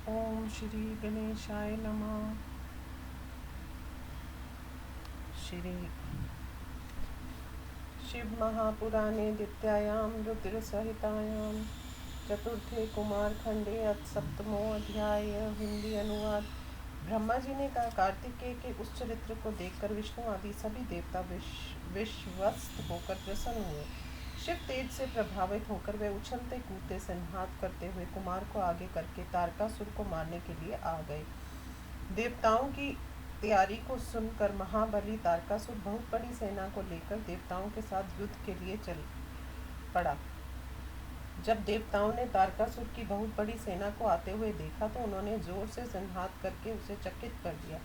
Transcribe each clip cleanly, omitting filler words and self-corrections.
ओम श्री गणेशाय नमः। श्री शिव महापुराणे द्वितीयायां रुद्रसहितायां चतुर्थे कुमारखंडे अथ सप्तमो अध्याय। हिंदी अनुवाद। ब्रह्मा जी ने कहा, कार्तिकेय के उस चरित्र को देखकर विष्णु आदि सभी देवता विश्वस्त होकर प्रसन्न हुए। शिव तेज से प्रभावित होकर वे उछलते कूदते संहार करते हुए कुमार को आगे करके तारकासुर को मारने के लिए आ गए। देवताओं की तैयारी को सुनकर महाबली तारकासुर बहुत बड़ी सेना को लेकर देवताओं के साथ युद्ध के लिए चल पड़ा। जब देवताओं ने तारकासुर की बहुत बड़ी सेना को आते हुए देखा तो उन्होंने जोर से संहार करके उसे चकित कर दिया।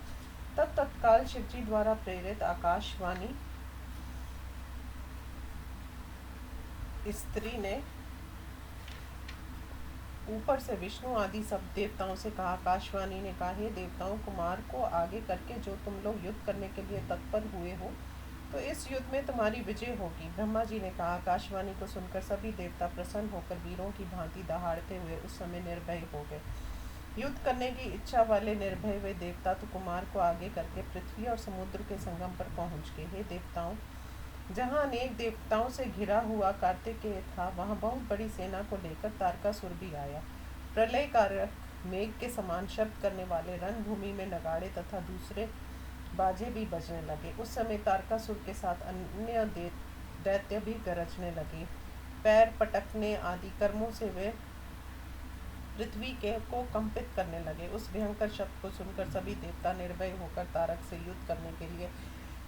तब तत्काल शिवजी द्वारा प्रेरित आकाशवाणी स्त्री ने ऊपर से विष्णु आदि सब देवताओं से कहा। आकाशवाणी ने कहा, हे देवताओं, कुमार को आगे करके जो तुम लोग युद्ध करने के लिए तत्पर हुए हो, तो इस युद्ध में तुम्हारी विजय होगी। ब्रह्मा जी ने कहा। आकाशवाणी को सुनकर सभी देवता प्रसन्न होकर वीरों की भांति दहाड़ते हुए उस समय निर्भय हो गए। युद्ध करने की इच्छा वाले निर्भय हुए देवता तो कुमार को आगे करके पृथ्वी और समुद्र के संगम पर पहुंच गए। हे देवताओं, जहाँ अनेक देवताओं से घिरा हुआ कार्तिकेय था, वहाँ बहुत बड़ी सेना को लेकर तारकासुर भी आया। प्रलय कारक मेघ के समान शब्द करने वाले रणभूमि में नगाड़े तथा दूसरे बाजे भी बजने लगे। उस समय तारकासुर के साथ अन्य दैत्य भी गरजने लगे। पैर पटकने आदि कर्मों से वे पृथ्वी के को कंपित करने लगे। उस भयंकर शब्द को सुनकर सभी देवता निर्भय होकर तारक से युद्ध करने के लिए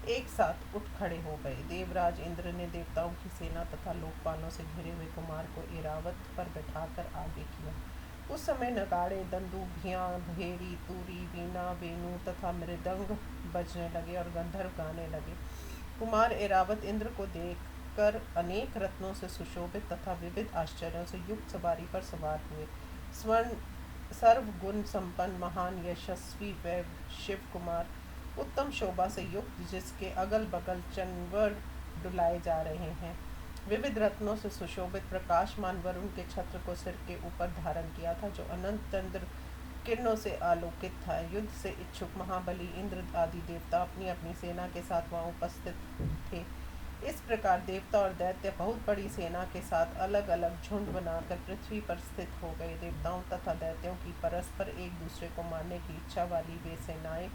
एक साथ उठ खड़े हो गए। देवराज इंद्र ने देवताओं की सेना तथा लोकपालों से घिरे हुए कुमार को ऐरावत पर बैठाकर आगे किया। उस समय नगाड़े, दंदूभियाँ, भेरी, तूरी, वीणा, वेणु तथा मृदंग बजने लगे और गंधर्व गाने लगे। कुमार ऐरावत इंद्र को देखकर अनेक रत्नों से सुशोभित तथा विविध आश्चर्यों से युक्त सवारी पर सवार हुए। स्वर्ण सर्वगुण संपन्न महान यशस्वी वै शिव कुमार उत्तम शोभा से युक्त, जिसके अगल बगल चंवर डुलाए जा रहे हैं, विविध रत्नों से सुशोभित प्रकाशमान वरुण के छत्र को सिर के ऊपर धारण किया था, जो अनंत चंद्र किरणों से आलोकित था। युद्ध से इच्छुक महाबली इंद्र आदि देवता अपनी अपनी सेना के साथ वहां उपस्थित थे। इस प्रकार देवता और दैत्य बहुत बड़ी सेना के साथ अलग अलग झुंड बनाकर पृथ्वी पर स्थित हो गए। देवताओं तथा दैत्यों की परस्पर एक दूसरे को मारने की इच्छा वाली वे सेनाएं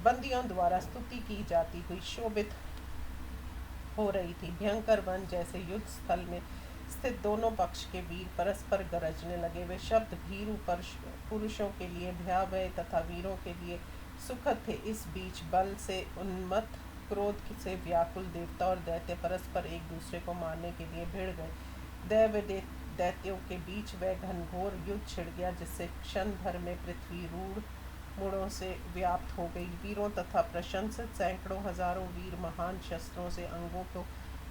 बंदियों द्वारा स्तुति की जाती हुई शोभित हो रही थी। भयंकर वन जैसे युद्ध स्थल में स्थित दोनों पक्ष के वीर परस्पर गरजने लगे। वे शब्द भीरू पुरुषों के लिए भयावह तथा वीरों के लिए सुखद थे। इस बीच बल से उन्मत्त, क्रोध से व्याकुल देवता और दैत्य परस्पर एक दूसरे को मारने के लिए भिड़ गए। दैत्यों के बीच वह घनघोर युद्ध छिड़ गया, जिससे क्षण भर में पृथ्वी रूढ़ मुड़ों से व्याप्त हो गई। वीरों तथा प्रशंसित सैकड़ों हजारों वीर महान शस्त्रों से अंगों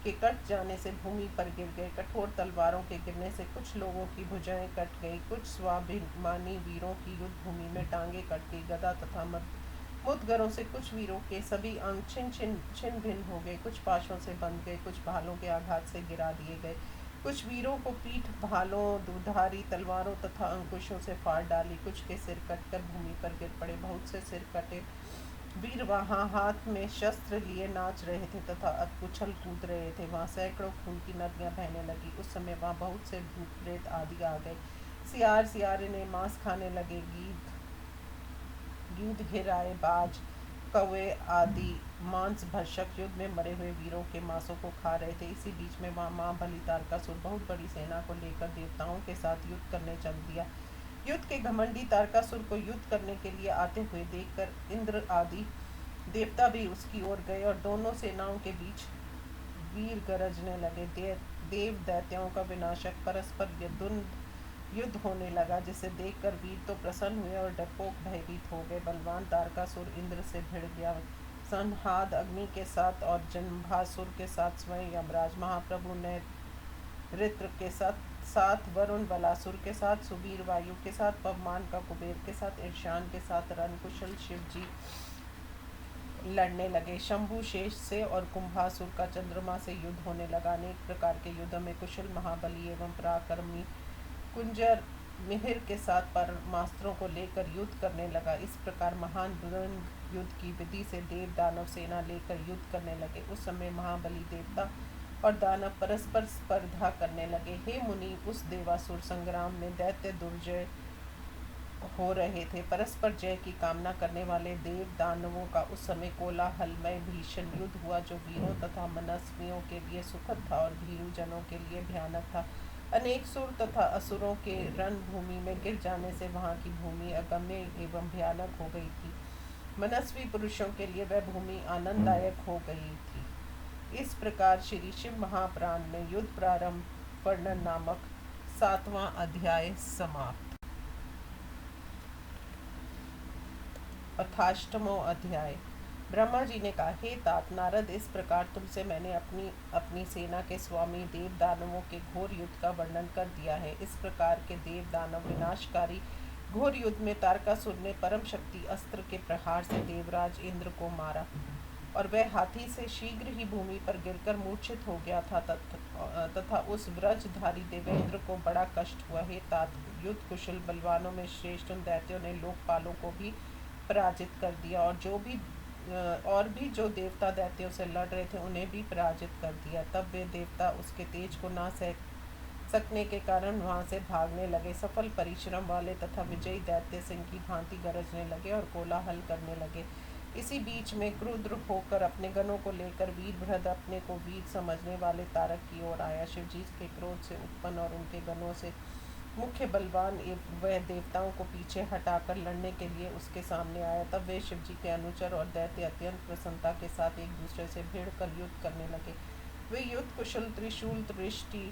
के कट जाने से भूमि पर गिर गए। कठोर तलवारों के गिरने से कुछ लोगों की भुजाएं कट गई। कुछ स्वाभिमानी वीरों की युद्ध भूमि में टांगे कट गई। गदा तथा मुद्गरों से कुछ वीरों के सभी अंग छिन्न भिन्न हो गए। कुछ पाशों से बंध गए, कुछ भालों के आघात से गिरा दिए गए। कुछ वीरों को पीठ भालों, दुधारी तलवारों तथा अंकुशों से फाड़ डाली। कुछ के सिर कटकर भूमि पर गिर पड़े। बहुत से सिर कटे वीर वहाँ हाथ में शस्त्र लिए नाच रहे थे तथा उछल कूद रहे थे। वहाँ सैकड़ों खून की नदियाँ बहने लगी। उस समय वहाँ बहुत से भूत प्रेत आदि आ गए। सियार सियारिने मांस खाने लगे। गीध घिराए, बाज, कौवे आदि मांस भक्षक युद्ध में मरे हुए वीरों के मांसों को खा रहे थे। इसी बीच में वहाँ माँ बलि तारकासुर बहुत बड़ी सेना को लेकर देवताओं के साथ युद्ध करने चल दिया। युद्ध के घमंडी तारकासुर को युद्ध करने के लिए आते हुए देखकर इंद्र आदि देवता भी उसकी ओर गए और दोनों सेनाओं के बीच वीर गरजने लगे। देव दैत्यों का विनाशक परस्पर युद्ध होने लगा, जिसे देखकर वीर तो प्रसन्न हुए और डरपोक भयभीत हो गए। बलवान तारकासुर इंद्र से भिड़ गया। संहाद अग्नि के साथ और जंभासुर के साथ स्वयं यमराज, महाप्रभु ने ऋत्र के साथ वरुण, बलासुर के साथ सुबीर, वायु के साथ पवमान का कुबेर के साथ, ईशान के साथ रणकुशल शिव जी लड़ने लगे। शंभु शेष से और कुंभासुर का चंद्रमा से युद्ध होने लगा। अनेक प्रकार के युद्ध में कुशल महाबली एवं पराक्रमी कुंजर मिहिर के साथ परमास्त्रों को लेकर युद्ध करने लगा। इस प्रकार महान भुजंग युद्ध की विधि से देव दानव सेना लेकर युद्ध करने लगे। उस समय महाबली देवता और दानव परस्पर स्पर्धा करने लगे। हे मुनि, उस देवासुर संग्राम में दैत्य दुर्जय हो रहे थे। परस्पर जय की कामना करने वाले देव दानवों का उस समय कोलाहलमय भीषण युद्ध हुआ, जो वीरों तथा मनस्वियों के लिए सुखद था और भीरु जनों के लिए भयानक था। अनेक सुर तथा असुरों के रणभूमि में गिर जाने से वहां की भूमि अगम्य एवं भयानक हो गई थी। मनस्वी पुरुषों के लिए वह भूमि आनंददायक हो गई थी। इस प्रकार श्री शिव महापुराण में युद्ध प्रारंभ वर्णन नामक 7वां अध्याय समाप्त। अथाष्टमो अध्याय। ब्रह्मा जी ने कहा, हे तात नारद, इस प्रकार तुमसे मैंने अपनी सेना के स्वामी देव दानवों के घोर युद्ध का वर्णन कर दिया है। इस प्रकार के देव दानव विनाशकारी घोर युद्ध में तारकासुर ने परम शक्ति अस्त्र के प्रहार से देवराज इंद्र को मारा और वह हाथी से शीघ्र ही भूमि पर गिरकर मूर्छित हो गया था तथा उस व्रजधारी देवेंद्र को बड़ा कष्ट हुआ। हे तात, युद्ध कुशल बलवानों में श्रेष्ठ उन दैत्यों ने लोकपालों को भी पराजित कर दिया और भी जो देवता दैत्यों से लड़ रहे थे उन्हें भी पराजित कर दिया। तब वे देवता उसके तेज को ना सह सकने के कारण वहां से भागने लगे। सफल परिश्रम वाले तथा विजयी दैत्य सिंह की भांति गरजने लगे और कोलाहल करने लगे। इसी बीच में क्रुद्र होकर अपने गणों को लेकर वीरभद्र अपने को वीर समझने वाले तारक की ओर आया। शिवजी के क्रोध से उत्पन्न और उनके गणों से मुख्य बलवान वह देवताओं को पीछे हटाकर लड़ने के लिए उसके सामने आया। तब वे शिवजी के अनुचर और दैत्य अत्यंत प्रसन्नता के साथ एक दूसरे से भिड़कर युद्ध करने लगे। वे युद्ध कुशल त्रिशूल, दृष्टि,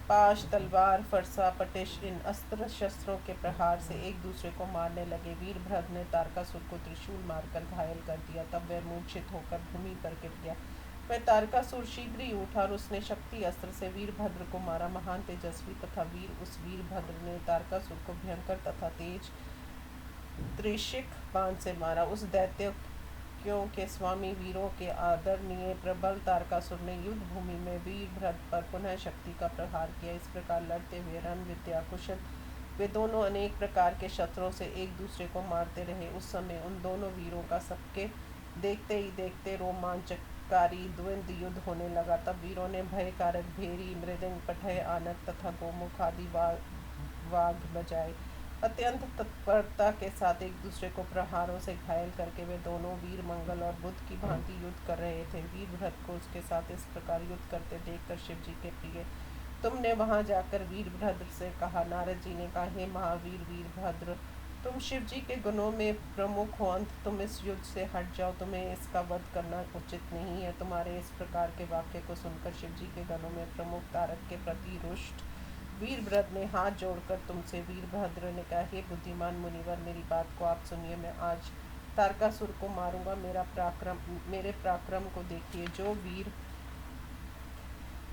पाश, तलवार, फरसा, पटिश इन अस्त्र शस्त्रों के प्रहार से एक दूसरे को मारने लगे। वीरभद्र ने तारकासुर को त्रिशूल मारकर घायल कर दिया। तब वह मूर्छित होकर भूमि पर गिर गया। वह तारकासुर शीघ्र ही उठा और उसने शक्ति अस्त्र से वीरभद्र को मारा। महान तेजस्वी तथा वीर उस वीरभद्र ने तारकासुर को भयंकर तथा तेज त्रिशिक बाण से मारा। उस दैत्यों के स्वामी वीरों के आदरणीय प्रबल तारकासुर ने युद्ध भूमि में वीरभद्र पर पुनः शक्ति का प्रहार किया। इस प्रकार लड़ते हुए रण विद्या कुशल वे दोनों अनेक प्रकार के शस्त्रों से एक दूसरे को मारते रहे। उस समय उन दोनों वीरों का सबके देखते ही देखते रोमांचकारी द्वंद्व युद्ध होने लगा। तब वीरों ने भयकारक भेरी, मृदंग, पठय, आनक तथा गोमुख आदि वाग बजाए। अत्यंत तत्परता के साथ एक दूसरे को प्रहारों से घायल करके वे दोनों वीर मंगल और बुद्ध की भांति युद्ध कर रहे थे। वीरभद्र को उसके साथ इस प्रकार युद्ध करते देखकर शिवजी के प्रिय, तुमने वहां जाकर वीरभद्र से कहा। नारद जी ने कहा, हे महावीर वीरभद्र, तुम शिवजी के गुणों में प्रमुख हो, अंत तुम इस युद्ध से हट जाओ, तुम्हें इसका वध करना उचित नहीं है। तुम्हारे इस प्रकार के वाक्य को सुनकर शिवजी के गणों में प्रमुख तारक के प्रति रुष्ट वीरभद्र ने हाथ जोड़कर तुमसे वीरभद्र ने कहा, हे बुद्धिमान मुनिवर, मेरी बात को आप सुनिए। मैं आज तारकासुर को मारूंगा। मेरे पराक्रम को देखिए। जो वीर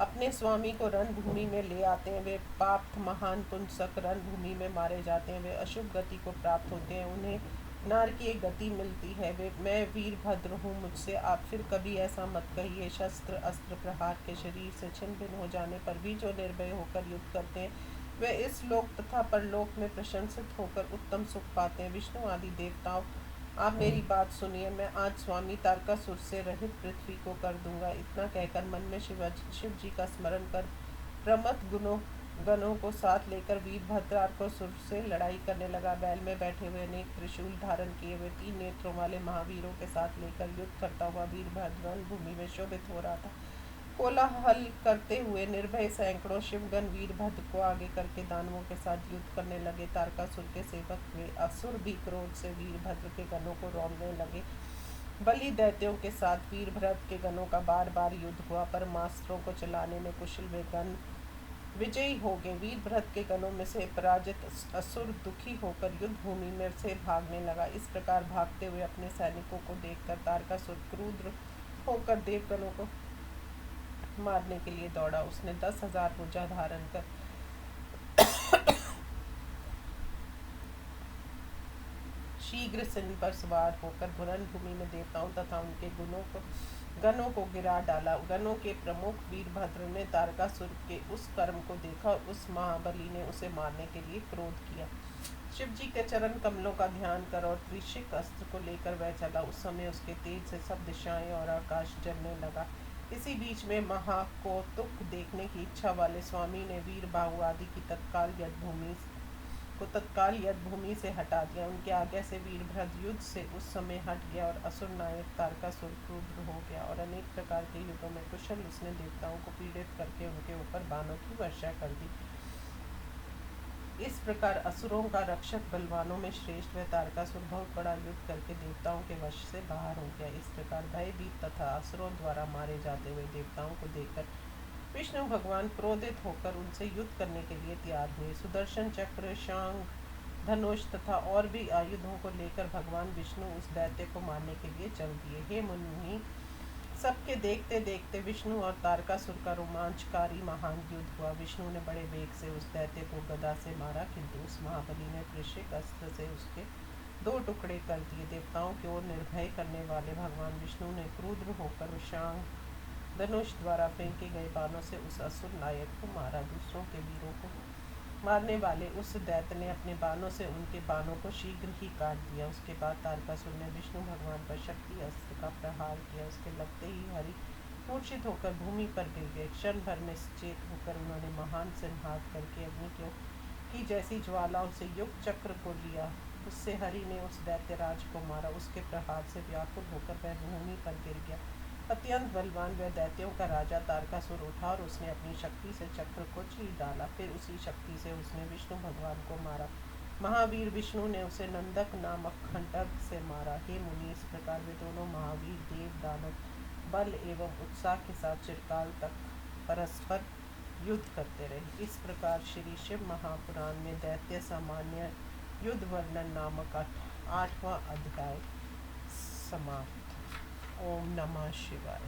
अपने स्वामी को रणभूमि में ले आते हैं वे पाप महान पुंसक रणभूमि में मारे जाते हैं। वे अशुभ गति को प्राप्त होते हैं, उन्हें नार की एक गति मिलती है। मैं वीरभद्र हूँ, मुझसे आप फिर कभी ऐसा मत कहिए। शस्त्र अस्त्र प्रहार के शरीर से छिन्न भिन्न हो जाने पर भी जो निर्भय होकर युद्ध करते हैं वे इस लोक तथा परलोक में प्रशंसित होकर उत्तम सुख पाते हैं। विष्णु आदि देवताओं, आप मेरी बात सुनिए। मैं आज स्वामी तारकासुर से रहित पृथ्वी को कर दूंगा। इतना कहकर मन में शिव जी का स्मरण कर प्रमथ गणों को साथ लेकर वीरभद्रासुर से लड़ाई करने लगा। बैल में बैठे हुए अनेक त्रिशूल धारण किए हुए 3 नेत्रों वाले महावीरों के साथ लेकर युद्ध करता हुआ वीरभद्र रणभूमि में शोभित हो रहा था। कोलाहल करते हुए निर्भय सैकड़ों शिवगण वीरभद्र को आगे करके दानवों के साथ युद्ध करने लगे। तारकासुर के सेवक हुए असुर भी क्रोध से वीरभद्र के गणों को रौंदने लगे। बलि दैत्यों के साथ वीरभद्र के गणों का बार बार युद्ध हुआ, पर मास्त्रों को चलाने में कुशल वे गण विजयी हो गए। वीरभद्र के गणों में से पराजित असुर दुखी होकर युद्ध भूमि में से भागने लगा। इस प्रकार भागते हुए अपने सैनिकों को देखकर तारकासुर क्रुद्ध होकर देवगणों को मारने के लिए दौड़ा। उसने 10,000 भुजा धारण कर शीघ्र सिंह पर सवार होकर रणभूमि में देवताओं तथा उनके गणों को गिरा डाला। गणों के प्रमुख वीरभद्र ने तारकासुर के उस कर्म को देखा और उस महाबली ने उसे मारने के लिए क्रोध किया। शिव जी के चरण कमलों का ध्यान कर और त्रिशिक अस्त्र को लेकर वह चला। उस समय उसके तेज से सब दिशाएं और आकाश जलने लगा। इसी बीच में महाकौतुक देखने की इच्छा वाले स्वामी ने वीर बाहु आदि की तत्काल युद्धभूमि से हटा दिया। उनके आज्ञा से वीरभद्र युद्ध से उस समय हट गया और असुर नायक तारकासुर क्रुद्ध हो गया और अनेक प्रकार के युद्धों में कुशल उसने देवताओं को पीड़ित करके उनके ऊपर बाणों की वर्षा कर दी। इस प्रकार असुरों का रक्षक बलवानों में श्रेष्ठ वह तारकासुर बहुत बड़ा युद्ध करके देवताओं के वश से बाहर हो गया। इस प्रकार भयभीत तथा असुरों द्वारा मारे जाते हुए देवताओं को देखकर विष्णु भगवान क्रोधित होकर उनसे युद्ध करने के लिए तैयार हुए। सुदर्शन चक्र, शांग, धनुष तथा और भी आयुधों को लेकर भगवान विष्णु उस दैत्य को मारने के लिए चल दिए। हे मुनि, सबके देखते देखते विष्णु और तारकासुर का रोमांचकारी महान युद्ध हुआ। विष्णु ने बड़े वेग से उस दैत्य को गदा से मारा, किंतु उस महाबली ने त्रिशिक अस्त्र से उसके 2 टुकड़े कर दिए। देवताओं की ओर निर्भय करने वाले भगवान विष्णु ने क्रुद्ध होकर शांग, धनुष द्वारा फेंके गए बाणों से उस असुर नायक को मारा। दूसरों के वीरों को मारने वाले उस दैत्य ने अपने बाणों से उनके बाणों को शीघ्र ही काट दिया। उसके बाद तारकासुर ने विष्णु भगवान पर शक्ति अस्त्र का प्रहार किया। उसके लगते ही हरि मूर्छित होकर भूमि पर गिर गए। क्षण भर में सचेत होकर उन्होंने महान संहार करके अग्नि की जैसी ज्वालाओं से युक्त चक्र को लिया। उससे हरि ने उस दैत्यराज को मारा। उसके प्रहार से व्याकुल होकर वह भूमि पर गिर गया। अत्यंत बलवान वह दैत्यों का राजा तारकासुर उठा और उसने अपनी शक्ति से चक्र को चीर डाला। फिर उसी शक्ति से उसने विष्णु भगवान को मारा। महावीर विष्णु ने उसे नंदक नामक खंडक से मारा। हे मुनि, इस प्रकार वे दोनों महावीर देव दानव बल एवं उत्साह के साथ चिरकाल तक परस्पर युद्ध करते रहे। इस प्रकार श्री शिव महापुराण में दैत्य सामान्य युद्ध वर्णन नामक 8वां अध्याय समाप्त। ओम नमः शिवाय।